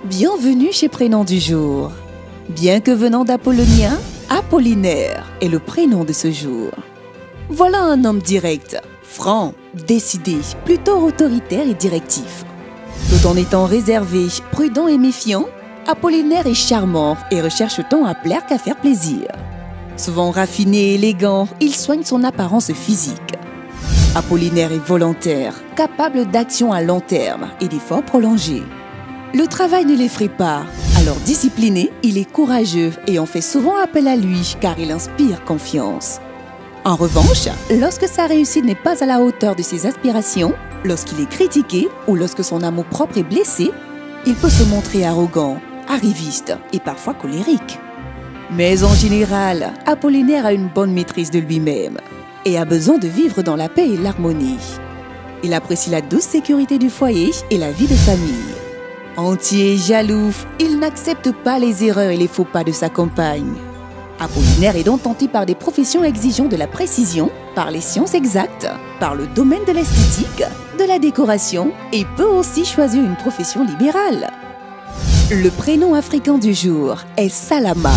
Bienvenue chez Prénom du jour. Bien que venant d'Apollonien, Apollinaire est le prénom de ce jour. Voilà un homme direct, franc, décidé, plutôt autoritaire et directif. Tout en étant réservé, prudent et méfiant, Apollinaire est charmant et recherche tant à plaire qu'à faire plaisir. Souvent raffiné et élégant, il soigne son apparence physique. Apollinaire est volontaire, capable d'action à long terme et d'efforts prolongés. Le travail ne l'effraie pas, alors discipliné, il est courageux et on fait souvent appel à lui car il inspire confiance. En revanche, lorsque sa réussite n'est pas à la hauteur de ses aspirations, lorsqu'il est critiqué ou lorsque son amour-propre est blessé, il peut se montrer arrogant, arriviste et parfois colérique. Mais en général, Apollinaire a une bonne maîtrise de lui-même et a besoin de vivre dans la paix et l'harmonie. Il apprécie la douce sécurité du foyer et la vie de famille. Entier, jaloux, il n'accepte pas les erreurs et les faux pas de sa compagne. Apollinaire est donc tenté par des professions exigeant de la précision, par les sciences exactes, par le domaine de l'esthétique, de la décoration et peut aussi choisir une profession libérale. Le prénom africain du jour est Salama.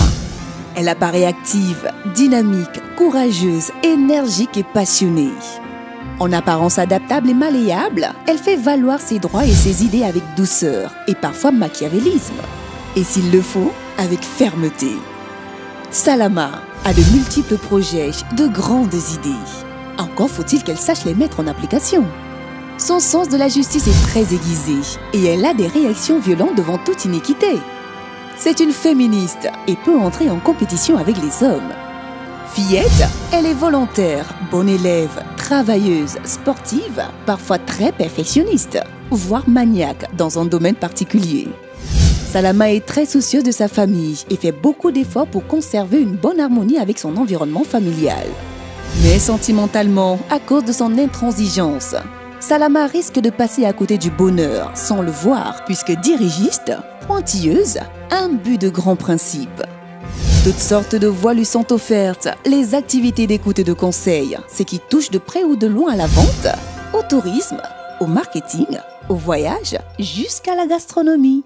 Elle apparaît active, dynamique, courageuse, énergique et passionnée. En apparence adaptable et malléable, elle fait valoir ses droits et ses idées avec douceur et parfois machiavélisme. Et s'il le faut, avec fermeté. Salama a de multiples projets, de grandes idées. Encore faut-il qu'elle sache les mettre en application. Son sens de la justice est très aiguisé et elle a des réactions violentes devant toute iniquité. C'est une féministe et peut entrer en compétition avec les hommes. Fillette, elle est volontaire, bonne élève, travailleuse, sportive, parfois très perfectionniste, voire maniaque dans un domaine particulier. Salama est très soucieuse de sa famille et fait beaucoup d'efforts pour conserver une bonne harmonie avec son environnement familial. Mais sentimentalement, à cause de son intransigeance, Salama risque de passer à côté du bonheur sans le voir puisque dirigiste, pointilleuse, imbue de grands principes. Toutes sortes de voies lui sont offertes, les activités d'écoute et de conseil, ce qui touche de près ou de loin à la vente, au tourisme, au marketing, au voyage, jusqu'à la gastronomie.